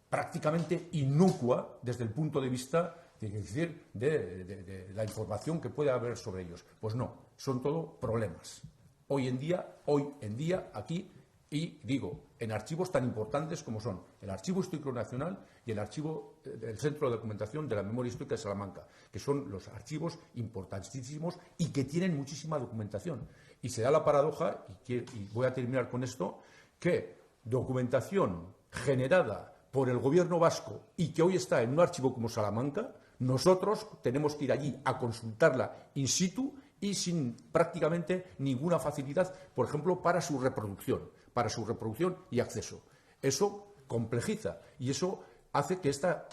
prácticamente inocua desde el punto de vista de la información que puede haber sobre ellos. Pues no, son todo problemas. Hoy en día, aquí, y digo, en archivos tan importantes como son el Archivo Histórico Nacional y el Archivo del Centro de Documentación de la Memoria Histórica de Salamanca, que son los archivos importantísimos y que tienen muchísima documentación. Y se da la paradoja, y voy a terminar con esto, que documentación generada por el gobierno vasco y que hoy está en un archivo como Salamanca, nosotros tenemos que ir allí a consultarla in situ y sin prácticamente ninguna facilidad, por ejemplo, para su reproducción y acceso. Eso complejiza y eso hace que esta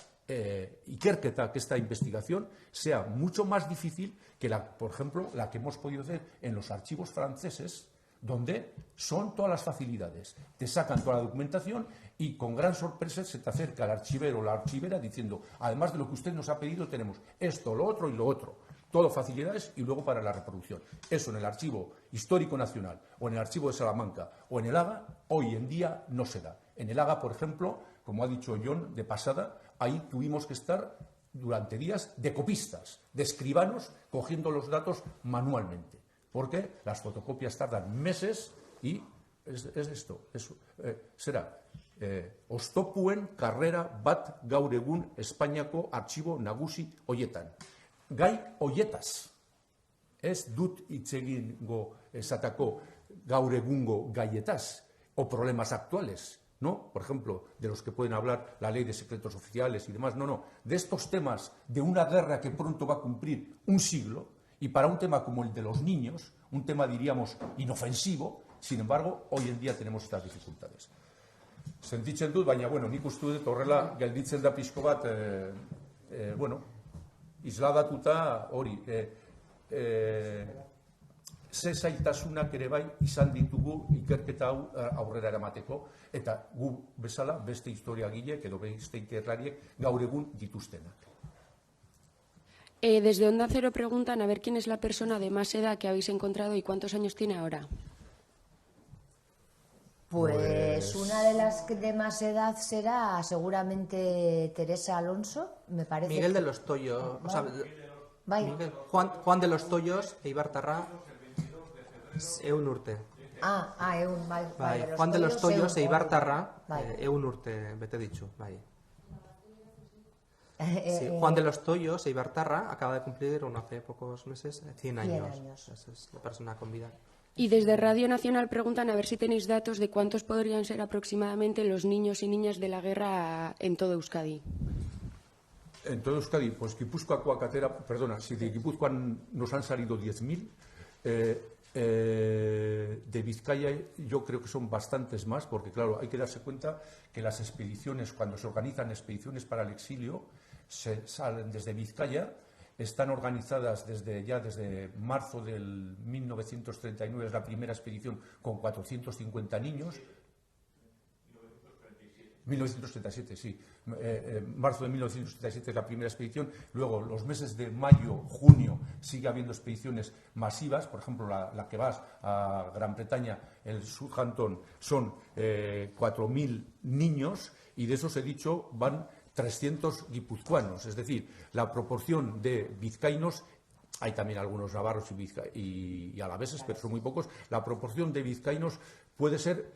ikerketa, que esta investigación sea mucho más difícil que, por ejemplo, la que hemos podido hacer en los archivos franceses, donde son todas las facilidades. Te sacan toda la documentación y con gran sorpresa se te acerca el archivero o la archivera diciendo, además de lo que usted nos ha pedido, tenemos esto, lo otro y lo otro. Todo facilidades y luego para la reproducción. Eso en el Archivo Histórico Nacional o en el Archivo de Salamanca o en el AGA, hoy en día no se da. En el AGA, por ejemplo, como ha dicho John de pasada, ahí tuvimos que estar durante días de copistas, de escribanos, cogiendo los datos manualmente. Porque las fotocopias tardan meses y es esto. Será oztopuen karrera bat gaur egun Espainiako Artxibo Nagusi hoietan. Gai hoietaz, ez dut hitz egingo esatako gaur egungo gaietaz o problemas actuales, ¿no? Por ejemplo, de los que pueden hablar la ley de secretos oficiales y demás. No, de estos temas de una guerra que pronto va a cumplir un siglo y para un tema como el de los niños, un tema, diríamos, inofensivo, sin embargo, hoy en día tenemos estas dificultades. Sentitzen dut, baina, nik uste dut horrela gelditzen da pixko bat, isladatuta hori, ze zailtasunak ere bai izan ditugu ikerketa hau aurrera eramateko, eta gu bezala beste historiagileek edo beste ikerlariek gaur egun dituztenak. Desde Onda Cero preguntan a ver quién es la persona de más edad que habéis encontrado y cuántos años tiene ahora. Pues una de las de más edad será seguramente Teresa Alonso, me parece. Miguel de los Toyos, Miguel, Juan de los Toyos, Eibartarra, Ehun urte. Ehun, bai. Juan de los Toyos, Eibartarra, Ehun urte, bete dicho, bai. Sí, Juan de los Toyos, Eibartarra, acaba de cumplir hace pocos meses 100 años. Esa es la persona con vida. Y desde Radio Nacional preguntan a ver si tenéis datos de cuántos podrían ser aproximadamente los niños y niñas de la guerra en todo Euskadi. En todo Euskadi, pues Guipúzcoa si de Guipúzcoa nos han salido 10.000, de Vizcaya yo creo que son bastantes más, porque claro, hay que darse cuenta que las expediciones, cuando se organizan expediciones para el exilio, se salen desde Vizcaya. Están organizadas desde marzo del 1939, es la primera expedición con 450 niños. 1937, sí. Marzo de 1937 es la primera expedición. Luego, los meses de mayo, junio, sigue habiendo expediciones masivas. Por ejemplo, la que vas a Gran Bretaña, el Southampton, son 4.000 niños y de esos, he dicho, van 300 guipuzcoanos, es decir, la proporción de vizcaínos, hay también algunos navarros y alaveses, pero son muy pocos, la proporción de vizcaínos puede ser,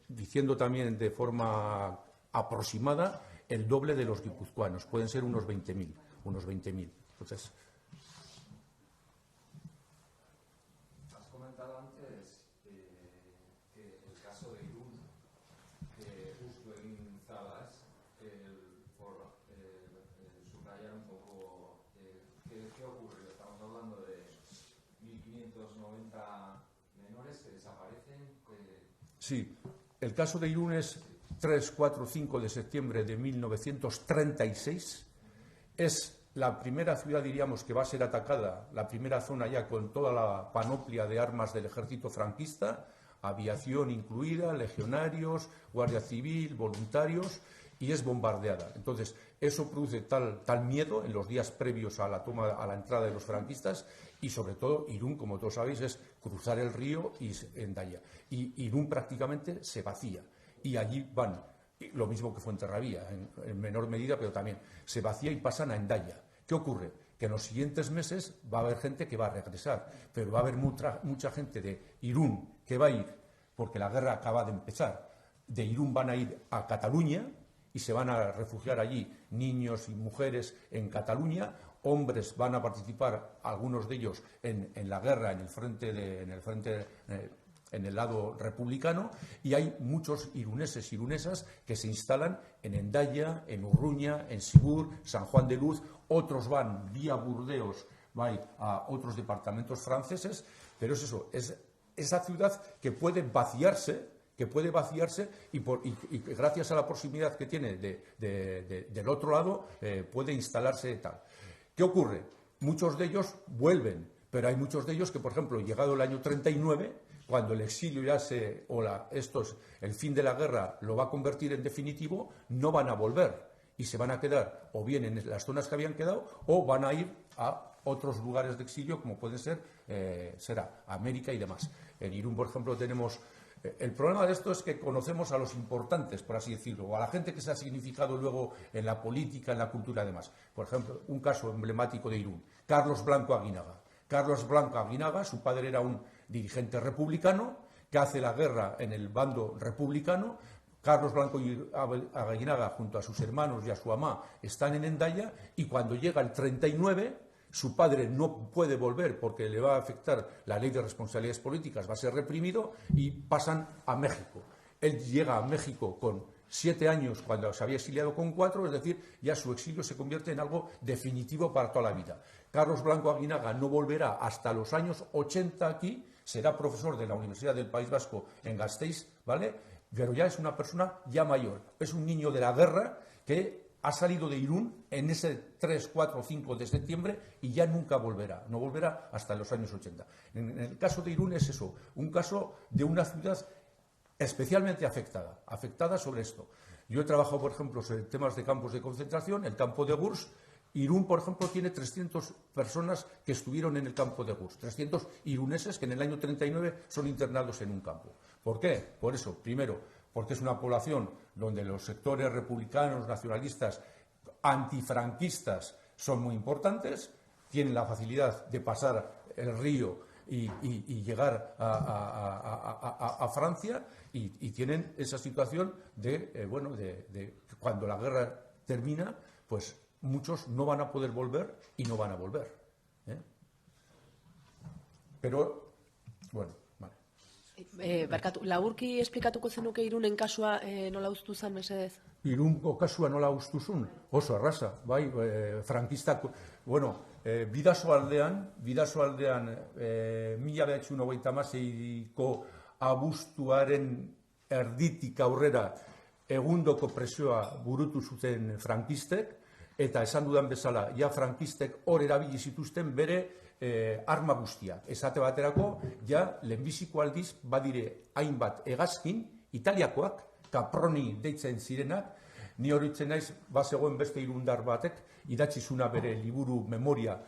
diciendo también de forma aproximada, el doble de los guipuzcoanos, pueden ser unos 20.000. Entonces, has comentado antes que el caso de Irún, que justo en Zalas, por subrayar un poco qué ocurrió. Estamos hablando de 1.590 menores que desaparecen. Sí, el caso de Irún es 3, 4, 5 de septiembre de 1936. Es la primera ciudad, diríamos, que va a ser atacada, la primera zona ya con toda la panoplia de armas del ejército franquista, aviación incluida, legionarios, guardia civil, voluntarios, y es bombardeada. Entonces, eso produce tal miedo en los días previos a la entrada de los franquistas, y sobre todo Irún, como todos sabéis, es cruzar el río y Hendaya. Y Irún prácticamente se vacía, y allí van, lo mismo que Fuenterrabía, en menor medida, pero también se vacía y pasan a Hendaya. ¿Qué ocurre? Que en los siguientes meses va a haber gente que va a regresar, pero va a haber mucha gente de Irún que va a ir, porque la guerra acaba de empezar. De Irún van a ir a Cataluña y se van a refugiar allí niños y mujeres en Cataluña. Hombres van a participar, algunos de ellos, en la guerra, en el lado republicano, y hay muchos iruneses y irunesas que se instalan en Hendaya, en Urruña, en Sigur, San Juan de Luz. Otros van vía Burdeos bai, a otros departamentos franceses, pero es eso, es esa ciudad que puede vaciarse y gracias a la proximidad que tiene del otro lado puede instalarse tal. ¿Qué ocurre? Muchos de ellos vuelven, pero hay muchos de ellos que, por ejemplo, llegado el año 39, cuando el exilio ya el fin de la guerra lo va a convertir en definitivo, no van a volver y se van a quedar o bien en las zonas que habían quedado o van a ir a otros lugares de exilio, como pueden ser América y demás. En Irún, por ejemplo, tenemos... El problema de esto es que conocemos a los importantes, por así decirlo, o a la gente que se ha significado luego en la política, en la cultura y demás. Por ejemplo, un caso emblemático de Irún, Carlos Blanco Aguinaga. Carlos Blanco Aguinaga, su padre era un dirigente republicano que hace la guerra en el bando republicano. Carlos Blanco Aguinaga, junto a sus hermanos y a su mamá, están en Hendaya y cuando llega el 39... su padre no puede volver porque le va a afectar la ley de responsabilidades políticas, va a ser reprimido y pasan a México. Él llega a México con 7 años cuando se había exiliado con 4, es decir, ya su exilio se convierte en algo definitivo para toda la vida. Carlos Blanco Aguinaga no volverá hasta los años 80 aquí, será profesor de la Universidad del País Vasco en Gasteiz, ¿vale? Pero ya es una persona ya mayor, es un niño de la guerra que ha salido de Irún en ese 3, 4, 5 de septiembre y ya nunca volverá, no volverá hasta los años 80. En el caso de Irún es eso, un caso de una ciudad especialmente afectada sobre esto. Yo he trabajado, por ejemplo, sobre temas de campos de concentración, el campo de Gurs. Irún, por ejemplo, tiene 300 personas que estuvieron en el campo de Gurs, 300 iruneses que en el año 39 son internados en un campo. ¿Por qué? Por eso, primero, porque es una población donde los sectores republicanos, nacionalistas, antifranquistas son muy importantes, tienen la facilidad de pasar el río y llegar a Francia y tienen esa situación de cuando la guerra termina, pues muchos no van a poder volver y no van a volver. Pero, bueno. Barkatu, laburki esplikatuko zenuke Irunen kasua nola uztu zen, mesedez? Irungo kasua nola uztu zuen? Oso arrasa, bai, frankistak, Bidaso aldean 1996ko abuztuaren erditik aurrera egundoko presioa burutu zuten frankistek, eta esan dudan bezala, ja frankistek hor erabili zituzten bere arma guztiak. Esate baterako, ja lehenbiziko aldiz badire hainbat hegazkin, italiakoak, Caproni deitzen zirenak, ni horitzen naiz, bazegoen beste irundar batek, idatzizuna bere liburu memoria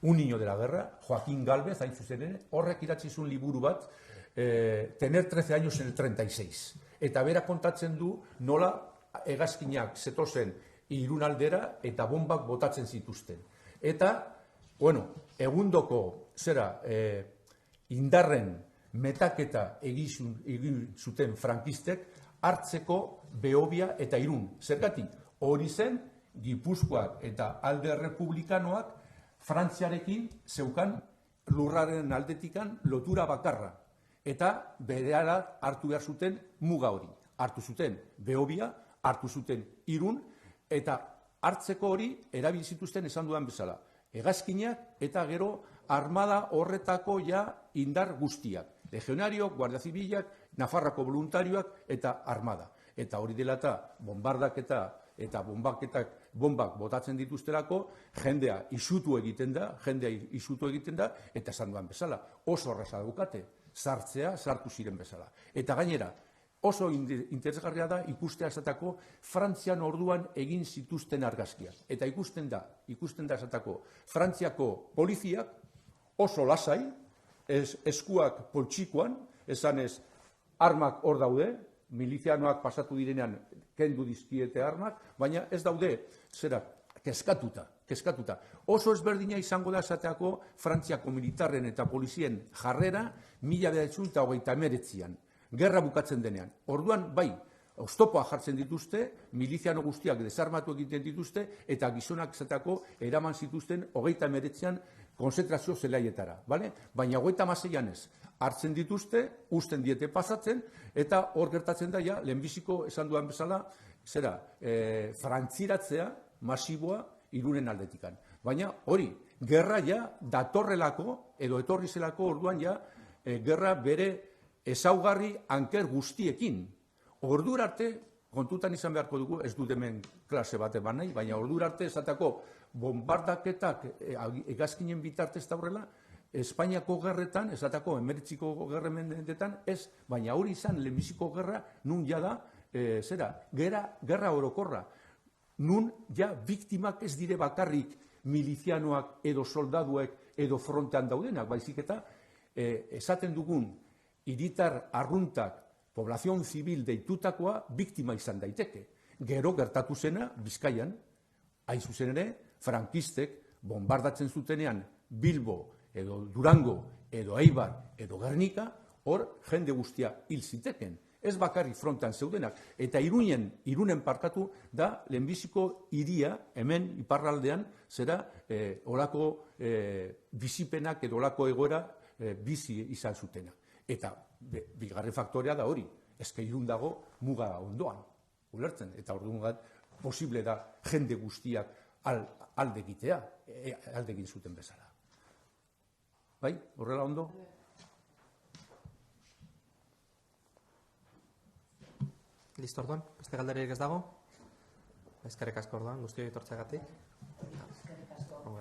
Un niño de la guerra, Joaquín Galvez, hain zuzen, horrek idatzizun liburu bat, tener 13 años en el 36. Eta bera kontatzen du nola hegazkinak zetozen Irun aldera eta bombak botatzen zituzten. Eta, egundoko indarren metaketa egin zuten frankistek hartzeko Behobia eta Irun. Zergatik, hori zen Gipuzkoak eta alde republikanoak Frantziarekin zeukan lurraren aldetikan lotura bakarra. Eta berehala hartu behar zuten muga hori. Hartu zuten Behobia, hartu zuten Irun, eta hartzeko hori erabili zituzten esan dudan bezala. Hegazkinak eta gero armada horretako ja indar guztiak. Legionariok, Guardia Zibilak, Nafarrako voluntarioak eta armada. Eta hori dela eta eta bombak botatzen dituzterako, jendea izutu egiten da, eta esan dudan bezala, oso horreza daukate, sartu ziren bezala. Eta gainera, oso interesgarria da ikustea esatako Frantzian orduan egin zituzten argazkiak. Eta ikusten da esatako Frantziako poliziak oso lasai, eskuak poltsikoan, esanez armak hor daude, milizianoak pasatu direnean kendu dizkiete armak, baina ez daude, kezkatuta. Oso ezberdina izango da esateako Frantziako militarren eta polizien jarrera 1939an. Gerra bukatzen denean. Orduan, bai, oztopoa jartzen dituzte, miliziano guztiak desarmatu egiten dituzte, eta gizonak esateko eraman zituzten 1939an konzentrazio zelaietara. Baina 1926an ez. Hartzen dituzte, uzten diete pasatzen, eta hor gertatzen da, lehenbiziko esan duan bezala, frantziratzea masiboa Irunen aldetikan. Baina hori, gerra ja datorrelako, edo etorri zelako orduan ja, gerra bere ezaugarri anker guztiekin. Ordura arte, kontutan izan beharko dugu, ez dut hemen klase bat eban nahi, baina ordura arte esateko bombardaketak hegazkinen bitartez daurrela, Espainiako gerretan, esateko Emeretziko gerremendetan, ez, baina hori izan lehenbiziko gerra, nun jada, gerra orokorra. Nun ja biktimak ez dire bakarrik milizianoak edo soldaduek edo frontean daudenak, baizik eta esaten dugun hiritar arruntak, poblazion zibil deitutakoa biktima izan daiteke. Gero gertatu zena Bizkaian, hain zuzen ere, frankistek bombardatzen zutenean Bilbo edo Durango edo Eibar edo Gernika, hor jende guztia hil ziteken. Ez bakarrik frontean zeudenak. Eta Irunen parkatu da lehenbiziko hiria hemen iparraldean zera olako bizipenak edo olako egoera bizi izan zutena. Eta bigarren faktorea da hori, ezke Irun dago muga ondoan, ulertzen, eta orduan posible da jende guztiak alde egitea, alde egin zuten bezala. Bai, horrela ondo? Listo, orduan, beste galderik ez dago? Eskerrik asko orduan, guztioi etortzeagatik. Eskerrik asko.